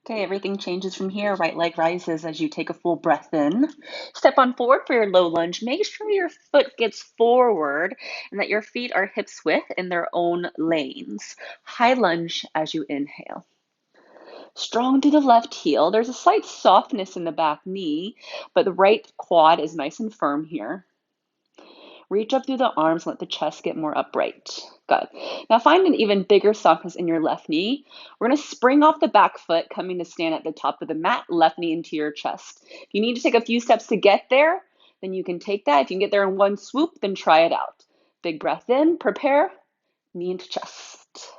Okay, everything changes from here. Right leg rises as you take a full breath in. Step on forward for your low lunge. Make sure your foot gets forward and that your feet are hips width in their own lanes. High lunge as you inhale. Strong through the left heel. There's a slight softness in the back knee, but the right quad is nice and firm here. Reach up through the arms, let the chest get more upright. Good. Now find an even bigger softness in your left knee. We're going to spring off the back foot, coming to stand at the top of the mat, left knee into your chest. If you need to take a few steps to get there, then you can take that. If you can get there in one swoop, then try it out. Big breath in, prepare, knee into chest.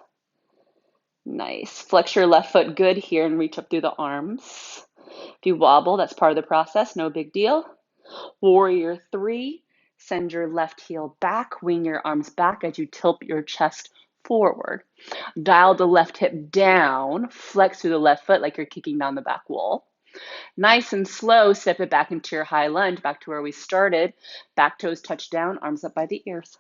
Nice. Flex your left foot good here and reach up through the arms. If you wobble, that's part of the process, no big deal. Warrior three. Send your left heel back, wing your arms back as you tilt your chest forward. Dial the left hip down, flex through the left foot like you're kicking down the back wall. Nice and slow, step it back into your high lunge, back to where we started. Back toes touch down, arms up by the ears.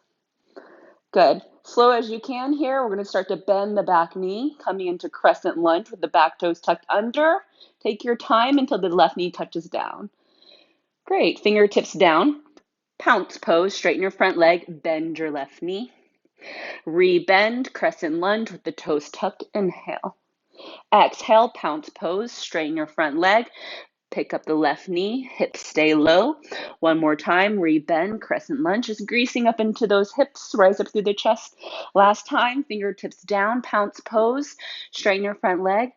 Good. Slow as you can here. We're going to start to bend the back knee, coming into crescent lunge with the back toes tucked under. Take your time until the left knee touches down. Great. Fingertips down. Pounce pose, straighten your front leg, bend your left knee. Rebend, crescent lunge with the toes tucked, inhale. Exhale, pounce pose, straighten your front leg, pick up the left knee, hips stay low. One more time, rebend, crescent lunge, just greasing up into those hips, rise up through the chest. Last time, fingertips down, pounce pose, straighten your front leg,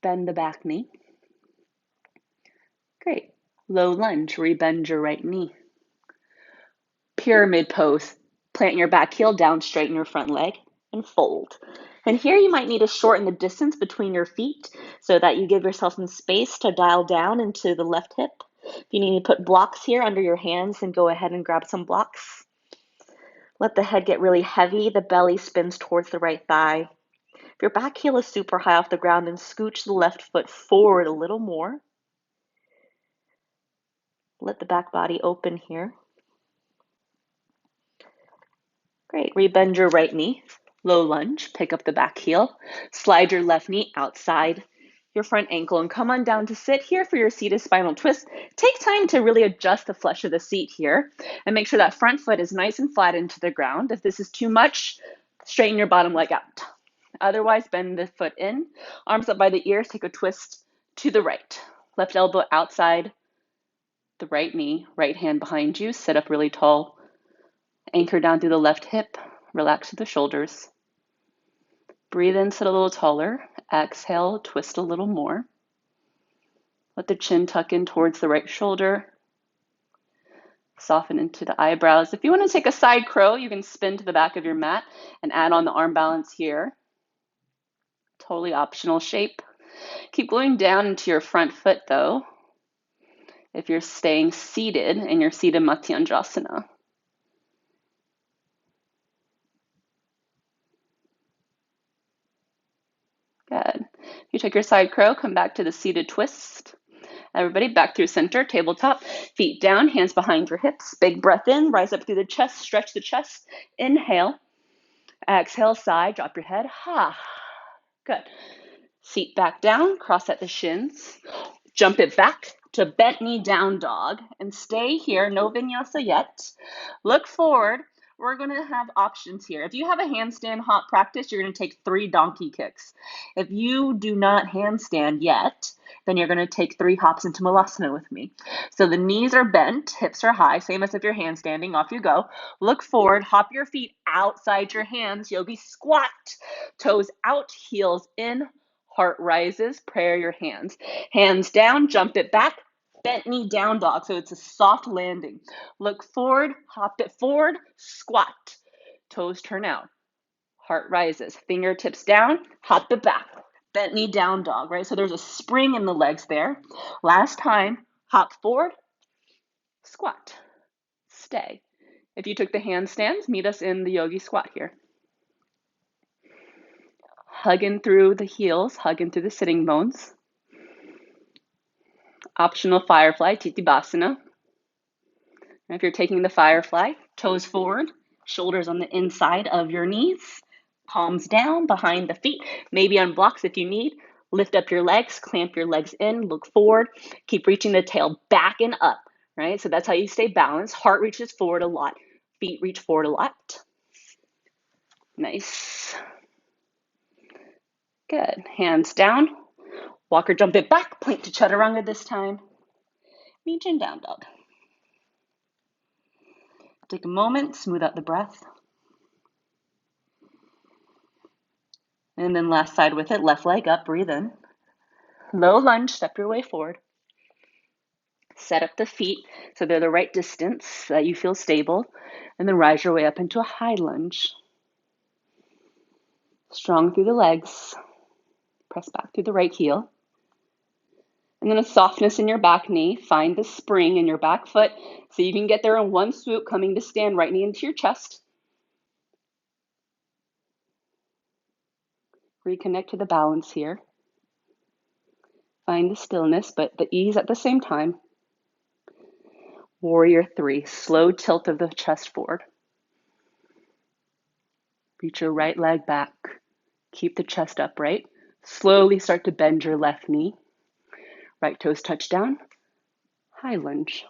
bend the back knee. Great. Low lunge, rebend your right knee. Pyramid pose. Plant your back heel down, straighten your front leg, and fold. And here you might need to shorten the distance between your feet so that you give yourself some space to dial down into the left hip. If you need to put blocks here under your hands, then go ahead and grab some blocks. Let the head get really heavy. The belly spins towards the right thigh. If your back heel is super high off the ground, then scooch the left foot forward a little more. Let the back body open here. Great. Rebend your right knee. Low lunge. Pick up the back heel. Slide your left knee outside your front ankle and come on down to sit here for your seated spinal twist. Take time to really adjust the flesh of the seat here and make sure that front foot is nice and flat into the ground. If this is too much, straighten your bottom leg out. Otherwise, bend the foot in. Arms up by the ears. Take a twist to the right. Left elbow outside the right knee. Right hand behind you. Sit up really tall. Anchor down through the left hip, relax through the shoulders. Breathe in, sit a little taller. Exhale, twist a little more. Let the chin tuck in towards the right shoulder. Soften into the eyebrows. If you want to take a side crow, you can spin to the back of your mat and add on the arm balance here. Totally optional shape. Keep going down into your front foot though, if you're staying seated in your seated Matsyendrasana. Good. If you take your side crow, come back to the seated twist. Everybody back through center, tabletop, feet down, hands behind your hips. Big breath in, rise up through the chest, stretch the chest. Inhale. Exhale, side, drop your head. Ha. Good. Seat back down, cross at the shins. Jump it back to bent knee down dog and stay here. No vinyasa yet. Look forward. We're going to have options here. If you have a handstand hop practice, you're going to take 3 donkey kicks. If you do not handstand yet, then you're going to take 3 hops into Malasana with me. So the knees are bent, hips are high, same as if you're handstanding. Off you go. Look forward, hop your feet outside your hands. Yogi squat, toes out, heels in, heart rises, prayer your hands. Hands down, jump it back. Bent knee down dog, so it's a soft landing. Look forward, hop it forward, squat. Toes turn out. Heart rises. Fingertips down, hop it back. Bent knee down dog, right? So there's a spring in the legs there. Last time, hop forward, squat. Stay. If you took the handstands, meet us in the yogi squat here. Hugging through the heels, hugging through the sitting bones. Optional firefly, Titibhasana. And if you're taking the firefly, toes forward, shoulders on the inside of your knees, palms down behind the feet, maybe on blocks if you need. Lift up your legs, clamp your legs in, look forward, keep reaching the tail back and up, right? So that's how you stay balanced. Heart reaches forward a lot, feet reach forward a lot. Nice. Good. Hands down. Walk or jump it back. Plank to chaturanga this time. Reach in down dog. Take a moment, smooth out the breath. And then last side with it, left leg up, breathe in. Low lunge, step your way forward. Set up the feet so they're the right distance so that you feel stable. And then rise your way up into a high lunge. Strong through the legs. Press back through the right heel. And then a softness in your back knee. Find the spring in your back foot so you can get there in one swoop, coming to stand, right knee into your chest. Reconnect to the balance here. Find the stillness, but the ease at the same time. Warrior 3, slow tilt of the chest forward. Reach your right leg back. Keep the chest upright. Slowly start to bend your left knee. Right toes touch down. High lunge.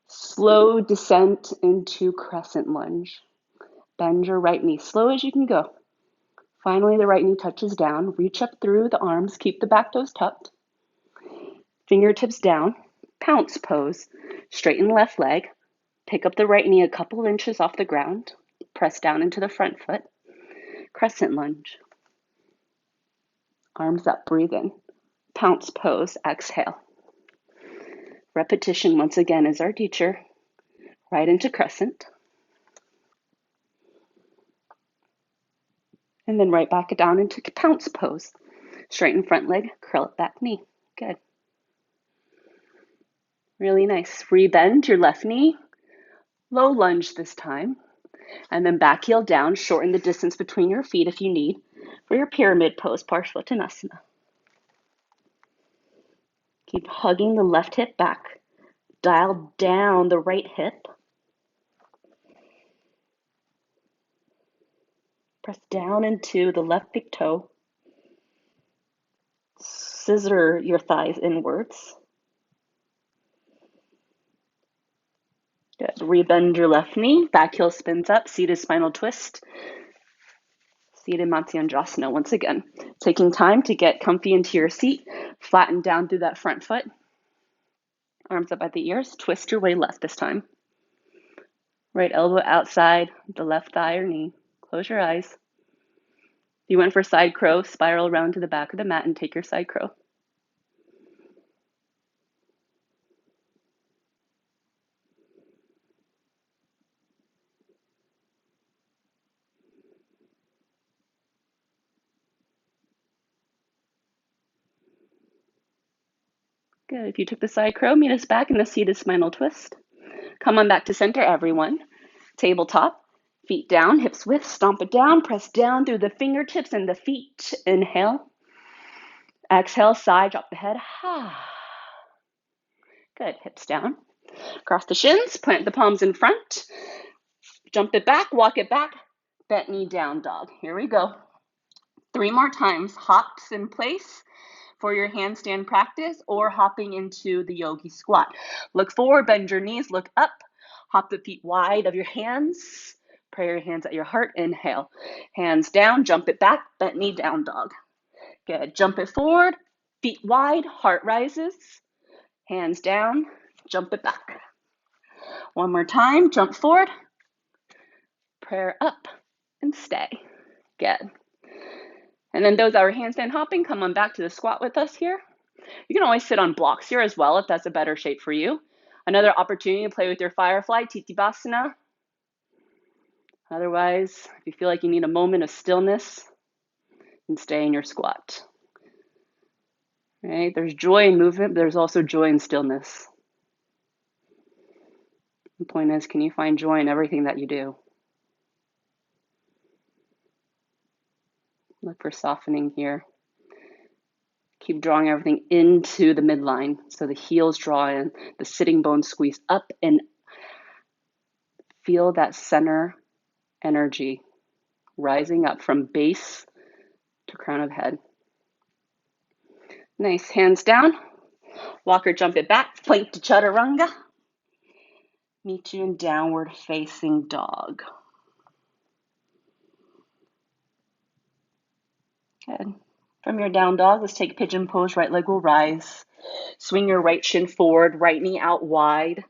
Slow descent into crescent lunge. Bend your right knee slow as you can go. Finally, the right knee touches down. Reach up through the arms. Keep the back toes tucked. Fingertips down. Pounce pose. Straighten left leg. Pick up the right knee a couple inches off the ground. Press down into the front foot. Crescent lunge. Arms up, breathe in. Pounce pose, exhale. Repetition once again is our teacher. Right into crescent. And then right back down into pounce pose. Straighten front leg, curl up back knee. Good. Really nice. Rebend your left knee. Low lunge this time. And then back heel down. Shorten the distance between your feet if you need for your pyramid pose, Parshvottanasana. Keep hugging the left hip back. Dial down the right hip. Press down into the left big toe. Scissor your thighs inwards. Good. Rebend your left knee. Back heel spins up. Seated spinal twist. Seated Matsyendrasana once again. Taking time to get comfy into your seat. Flatten down through that front foot. Arms up at the ears. Twist your way left this time. Right elbow outside the left thigh or knee. Close your eyes. If you went for side crow, spiral around to the back of the mat and take your side crow. Good. If you took the side crow, meet us back in the seated spinal twist. Come on back to center, everyone. Tabletop. Feet down, hips width, stomp it down, press down through the fingertips and the feet. Inhale. Exhale, side, drop the head. Good, hips down. Cross the shins, plant the palms in front. Jump it back, walk it back. Bent knee down dog. Here we go. 3 more times. Hops in place for your handstand practice or hopping into the yogi squat. Look forward, bend your knees, look up. Hop the feet wide of your hands. Pray your hands at your heart. Inhale. Hands down, jump it back, bent knee down dog. Good. Jump it forward, feet wide, heart rises. Hands down, jump it back. One more time, jump forward, prayer up, and stay. Good. And then those that are handstand hopping, come on back to the squat with us here. You can always sit on blocks here as well if that's a better shape for you. Another opportunity to play with your firefly, Titibhasana. Otherwise, if you feel like you need a moment of stillness, then stay in your squat. Right? There's joy in movement, but there's also joy in stillness. The point is, can you find joy in everything that you do? Look for softening here. Keep drawing everything into the midline. So the heels draw in, the sitting bones squeeze up, and feel that center energy rising up from base to crown of head. Nice, hands down. Walk or jump it back, plank to chaturanga. Meet you in downward facing dog. Good. From your down dog, let's take pigeon pose. Right leg will rise. Swing your right shin forward, right knee out wide.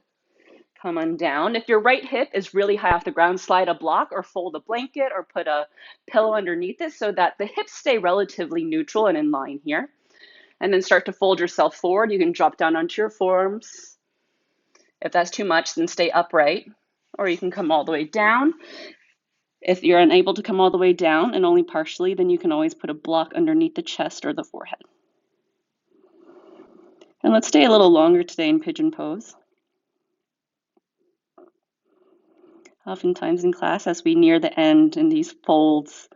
Come on down. If your right hip is really high off the ground, slide a block or fold a blanket or put a pillow underneath it so that the hips stay relatively neutral and in line here. And then start to fold yourself forward. You can drop down onto your forearms. If that's too much, then stay upright, or you can come all the way down. If you're unable to come all the way down and only partially, then you can always put a block underneath the chest or the forehead. And let's stay a little longer today in pigeon pose. Oftentimes in class, as we near the end in these folds,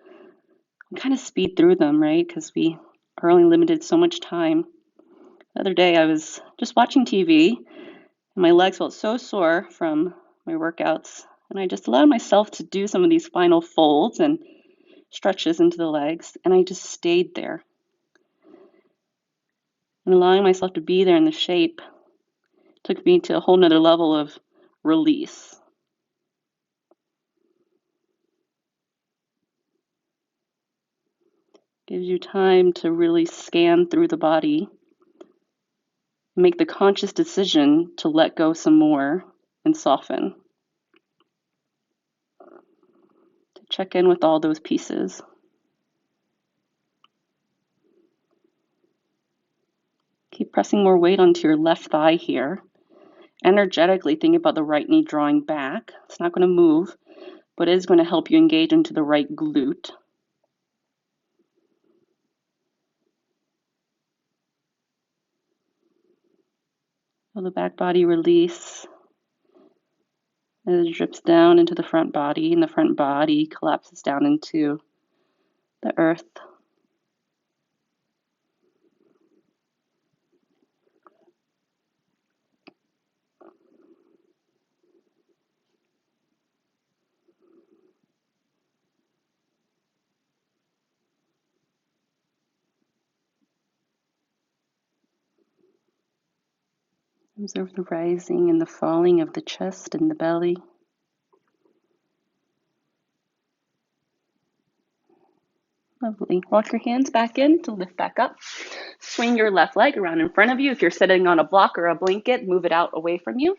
we kind of speed through them, right? Because we are only limited so much time. The other day, I was just watching TV, and my legs felt so sore from my workouts, and I just allowed myself to do some of these final folds and stretches into the legs, and I just stayed there. And allowing myself to be there in the shape took me to a whole nother level of release. Gives you time to really scan through the body, make the conscious decision to let go some more and soften. To check in with all those pieces. Keep pressing more weight onto your left thigh here. Energetically, think about the right knee drawing back. It's not going to move, but it is going to help you engage into the right glute. Feel the back body release as it drips down into the front body, and the front body collapses down into the earth. Observe the rising and the falling of the chest and the belly. Lovely. Walk your hands back in to lift back up. Swing your left leg around in front of you. If you're sitting on a block or a blanket, move it out away from you.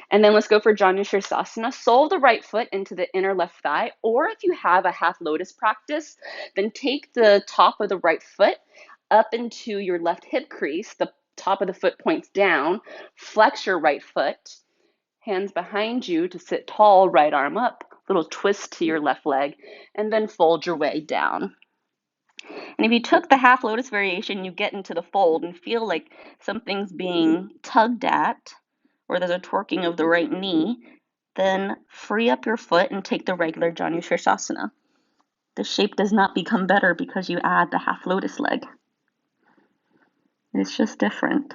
And then let's go for Janu Sirsasana. Sole the right foot into the inner left thigh, or if you have a half lotus practice, then take the top of the right foot up into your left hip crease. The top of the foot points down. Flex your right foot. Hands behind you to sit tall, right arm up. Little twist to your left leg, and then fold your way down. And if you took the half lotus variation, you get into the fold and feel like something's being tugged at, or there's a torquing of the right knee, then free up your foot and take the regular Janu Sirsasana. The shape does not become better because you add the half lotus leg. It's just different.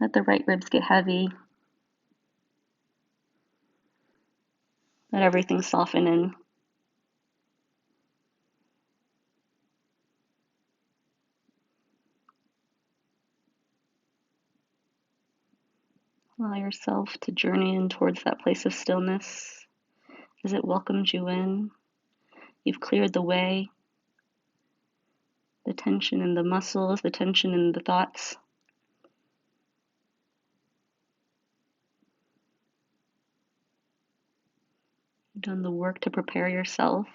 Let the right ribs get heavy. Let everything soften in. Allow yourself to journey in towards that place of stillness as it welcomes you in. You've cleared the way, the tension in the muscles, the tension in the thoughts. You've done the work to prepare yourself.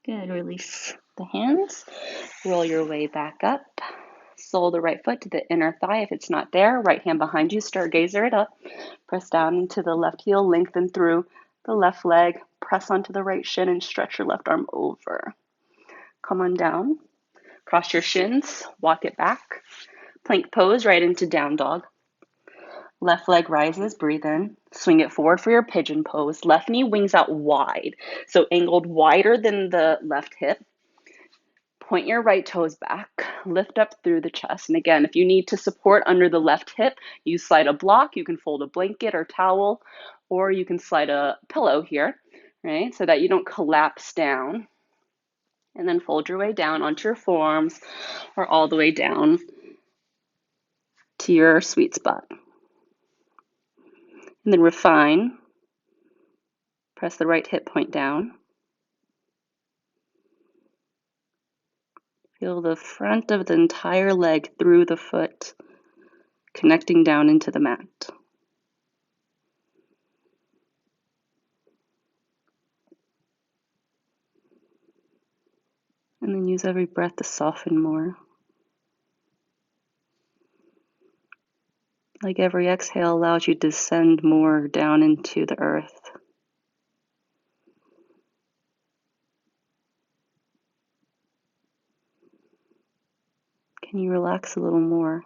Good. Release the hands. Roll your way back up. Sole the right foot to the inner thigh. If it's not there, right hand behind you, stargazer it up. Press down into the left heel, lengthen through the left leg. Press onto the right shin and stretch your left arm over. Come on down. Cross your shins. Walk it back. Plank pose right into down dog. Left leg rises, breathe in. Swing it forward for your pigeon pose. Left knee wings out wide, so angled wider than the left hip. Point your right toes back, lift up through the chest. And again, if you need to support under the left hip, you slide a block. You can fold a blanket or towel, or you can slide a pillow here, right? So that you don't collapse down. And then fold your way down onto your forearms or all the way down to your sweet spot. And then refine. Press the right hip point down. Feel the front of the entire leg through the foot, connecting down into the mat. And then use every breath to soften more. Like every exhale allows you to descend more down into the earth. Can you relax a little more?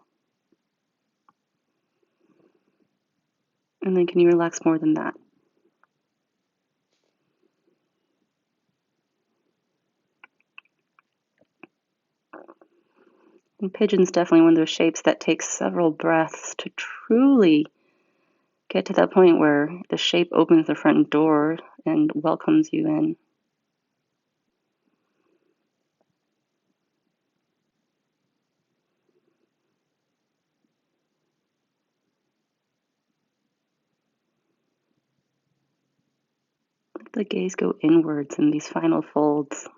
And then can you relax more than that? And pigeon's definitely one of those shapes that takes several breaths to truly get to that point where the shape opens the front door and welcomes you in. Let the gaze go inwards in these final folds.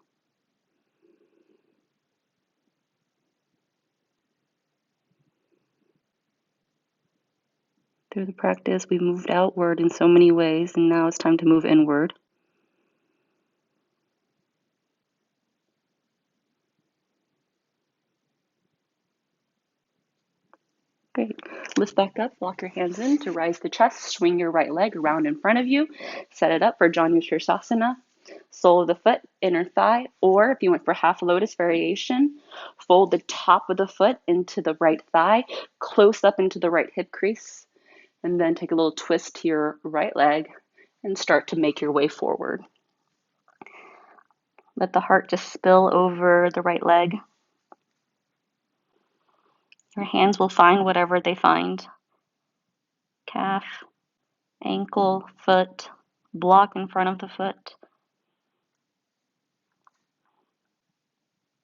Through the practice, we've moved outward in so many ways, and now it's time to move inward. Great. Lift back up, lock your hands in to rise the chest, swing your right leg around in front of you, set it up for Janu-Sirsasana. Sole of the foot, inner thigh, or if you went for half lotus variation, fold the top of the foot into the right thigh, close up into the right hip crease, and then take a little twist to your right leg and start to make your way forward. Let the heart just spill over the right leg. Your hands will find whatever they find. Calf, ankle, foot, block in front of the foot.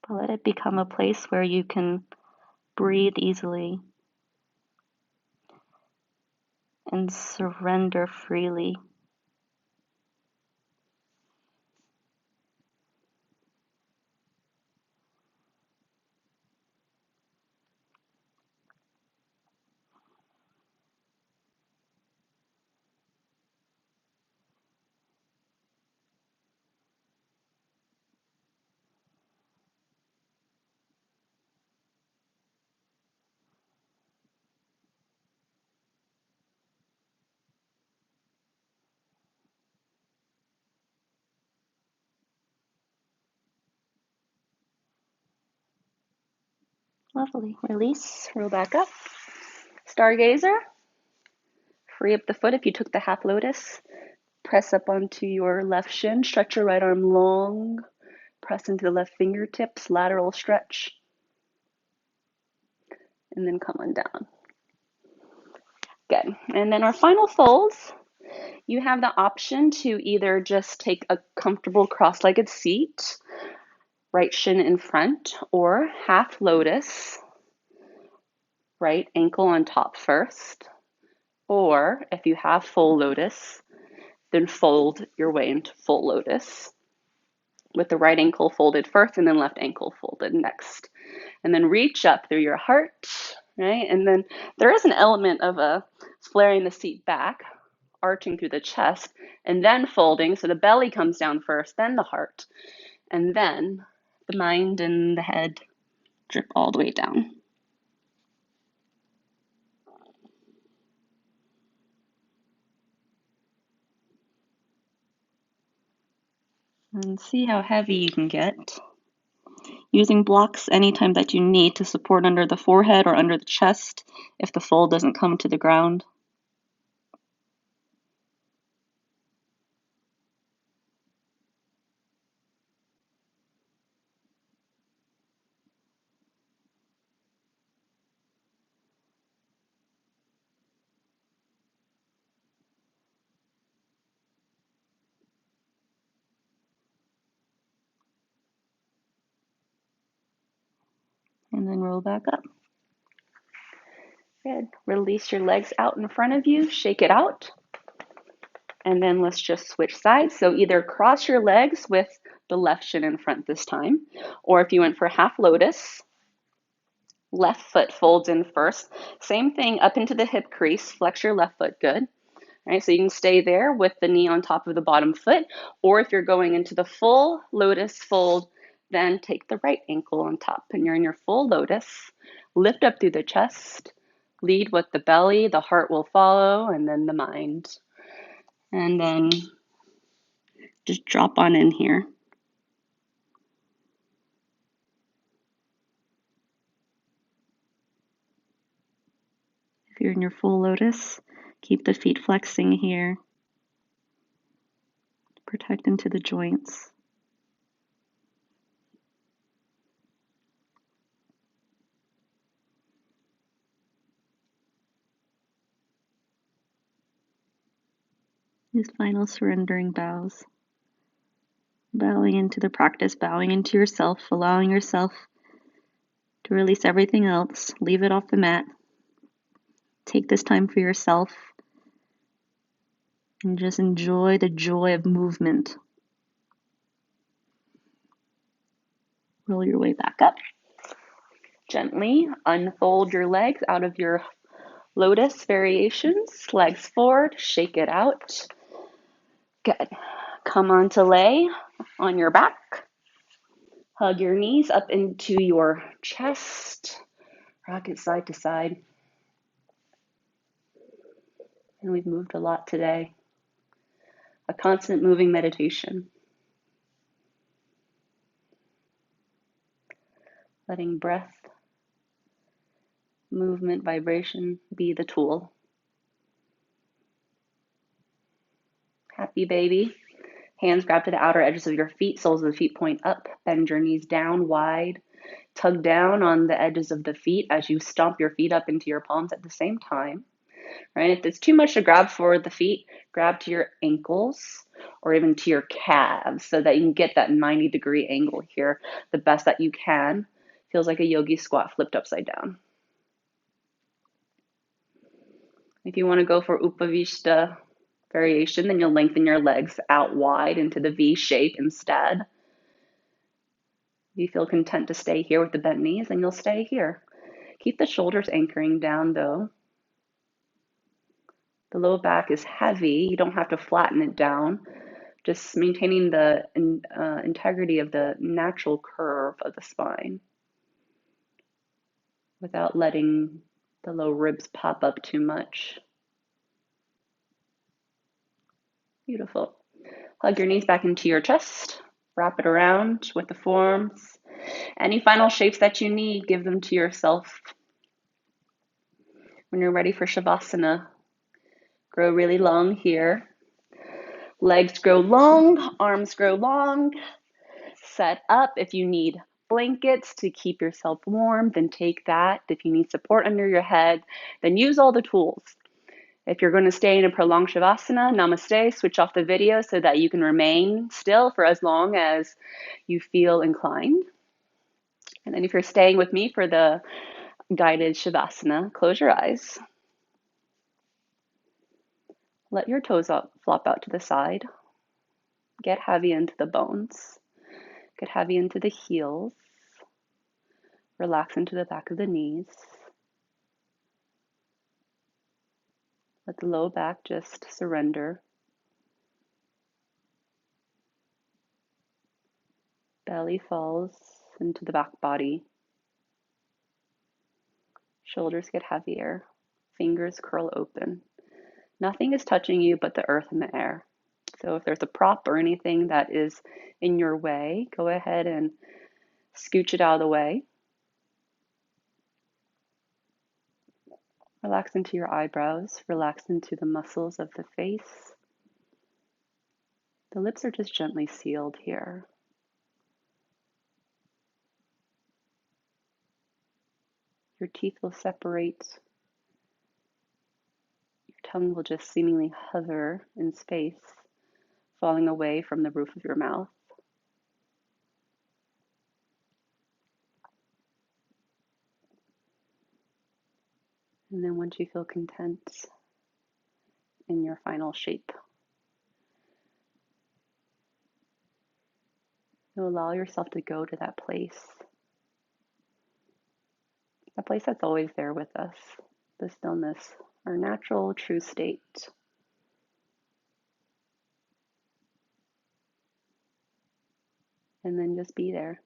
But let it become a place where you can breathe easily and surrender freely. Lovely. Release, roll back up. Stargazer. Free up the foot if you took the half lotus. Press up onto your left shin. Stretch your right arm long. Press into the left fingertips, lateral stretch. And then come on down. Good. And then our final folds, you have the option to either just take a comfortable cross-legged seat, right shin in front, or half lotus, right ankle on top first. Or if you have full lotus, then fold your way into full lotus with the right ankle folded first and then left ankle folded next. And then reach up through your heart, right? And then there is an element of flaring the seat back, arching through the chest, and then folding. So the belly comes down first, then the heart, and then the mind and the head drip all the way down. And see how heavy you can get. Using blocks anytime that you need to support under the forehead or under the chest if the fold doesn't come to the ground. And then roll back up. Good. Release your legs out in front of you, shake it out. And then let's just switch sides. So either cross your legs with the left shin in front this time, or if you went for half lotus, left foot folds in first. Same thing, up into the hip crease, flex your left foot, good. All right, so you can stay there with the knee on top of the bottom foot, or if you're going into the full lotus fold, then take the right ankle on top and you're in your full lotus. Lift up through the chest, lead with the belly, the heart will follow, and then the mind. And then just drop on in here. If you're in your full lotus, keep the feet flexing here. Protect into the joints. These final surrendering bows. Bowing into the practice, bowing into yourself, allowing yourself to release everything else, leave it off the mat. Take this time for yourself and just enjoy the joy of movement. Roll your way back up. Gently unfold your legs out of your lotus variations. Legs forward, shake it out. Good. Come on to lay on your back. Hug your knees up into your chest. Rock it side to side. And we've moved a lot today. A constant moving meditation. Letting breath, movement, vibration be the tool. Happy baby. Hands grab to the outer edges of your feet, soles of the feet point up, bend your knees down wide, tug down on the edges of the feet as you stomp your feet up into your palms at the same time. Right? If it's too much to grab for the feet, grab to your ankles or even to your calves so that you can get that 90-degree angle here the best that you can. Feels like a yogi squat flipped upside down. If you want to go for Upavishta variation, then you'll lengthen your legs out wide into the V shape instead. If you feel content to stay here with the bent knees, then you'll stay here. Keep the shoulders anchoring down though. The low back is heavy. You don't have to flatten it down. Just maintaining the integrity of the natural curve of the spine without letting the low ribs pop up too much. Beautiful. Hug your knees back into your chest. Wrap it around with the forearms. Any final shapes that you need, give them to yourself. When you're ready for Shavasana, grow really long here. Legs grow long, arms grow long. Set up. If you need blankets to keep yourself warm, then take that. If you need support under your head, then use all the tools. If you're going to stay in a prolonged Shavasana, namaste, switch off the video so that you can remain still for as long as you feel inclined. And then if you're staying with me for the guided Shavasana, close your eyes. Let your toes flop out to the side. Get heavy into the bones. Get heavy into the heels. Relax into the back of the knees. Let the low back just surrender. Belly falls into the back body. Shoulders get heavier. Fingers curl open. Nothing is touching you but the earth and the air. So if there's a prop or anything that is in your way, go ahead and scooch it out of the way. Relax into your eyebrows. Relax into the muscles of the face. The lips are just gently sealed here. Your teeth will separate. Your tongue will just seemingly hover in space, falling away from the roof of your mouth. And then once you feel content in your final shape, you'll allow yourself to go to that place that's always there with us, the stillness, our natural, true state. And then just be there.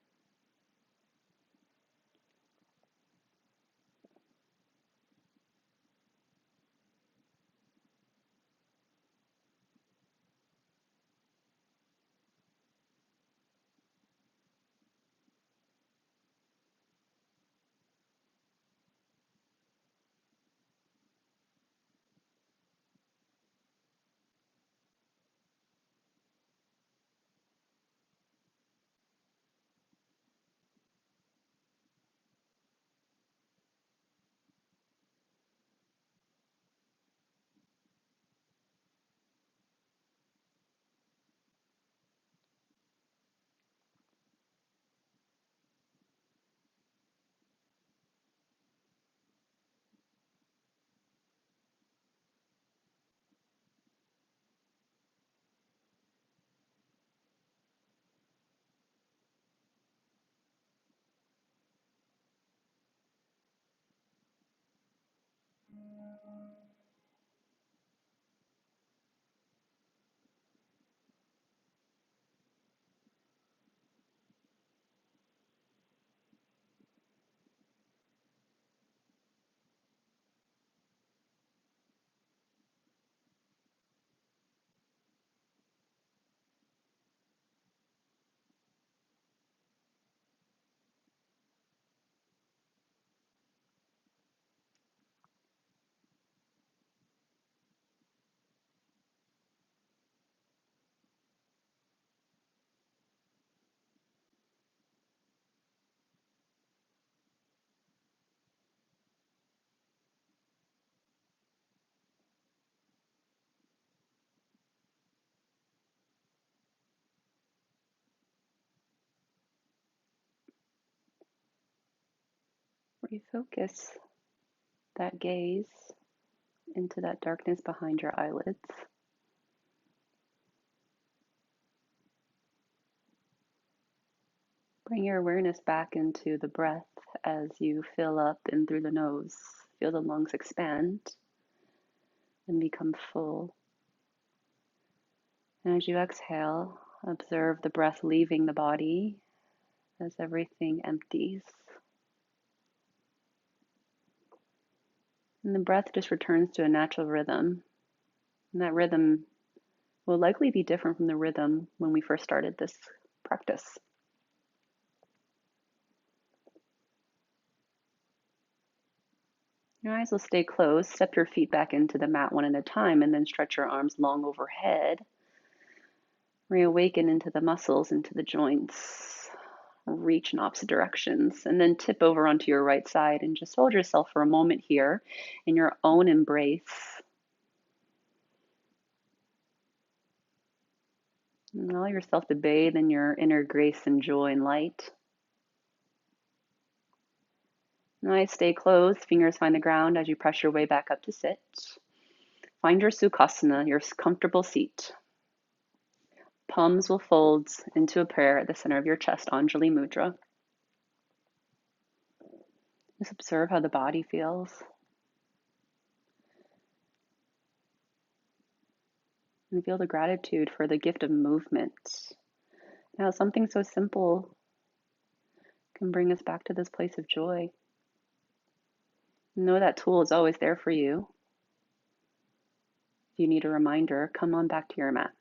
Refocus that gaze into that darkness behind your eyelids. Bring your awareness back into the breath as you fill up in through the nose. Feel the lungs expand and become full. And as you exhale, observe the breath leaving the body as everything empties. And the breath just returns to a natural rhythm. And that rhythm will likely be different from the rhythm when we first started this practice. Your eyes will stay closed. Step your feet back into the mat one at a time and then stretch your arms long overhead. Reawaken into the muscles, into the joints. Reach in opposite directions and then tip over onto your right side and just hold yourself for a moment here in your own embrace. And allow yourself to bathe in your inner grace and joy and light. Eyes stay closed, fingers find the ground as you press your way back up to sit. Find your Sukhasana, your comfortable seat. Palms will fold into a prayer at the center of your chest, Anjali Mudra. Just observe how the body feels. And feel the gratitude for the gift of movement. Now, something so simple can bring us back to this place of joy. Know that tool is always there for you. If you need a reminder, come on back to your mat.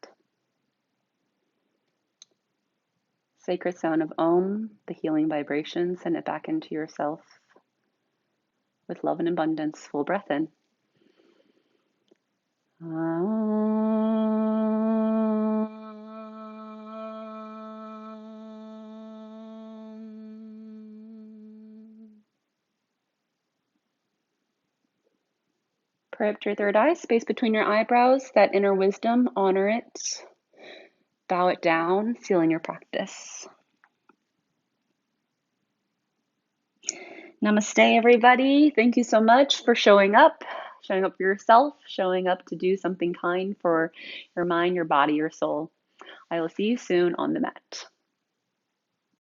Sacred sound of Om, the healing vibration, send it back into yourself with love and abundance. Full breath in. Pray up to your third eye, space between your eyebrows, that inner wisdom, honor it. Bow it down, sealing your practice. Namaste, everybody. Thank you so much for showing up for yourself, showing up to do something kind for your mind, your body, your soul. I will see you soon on the mat.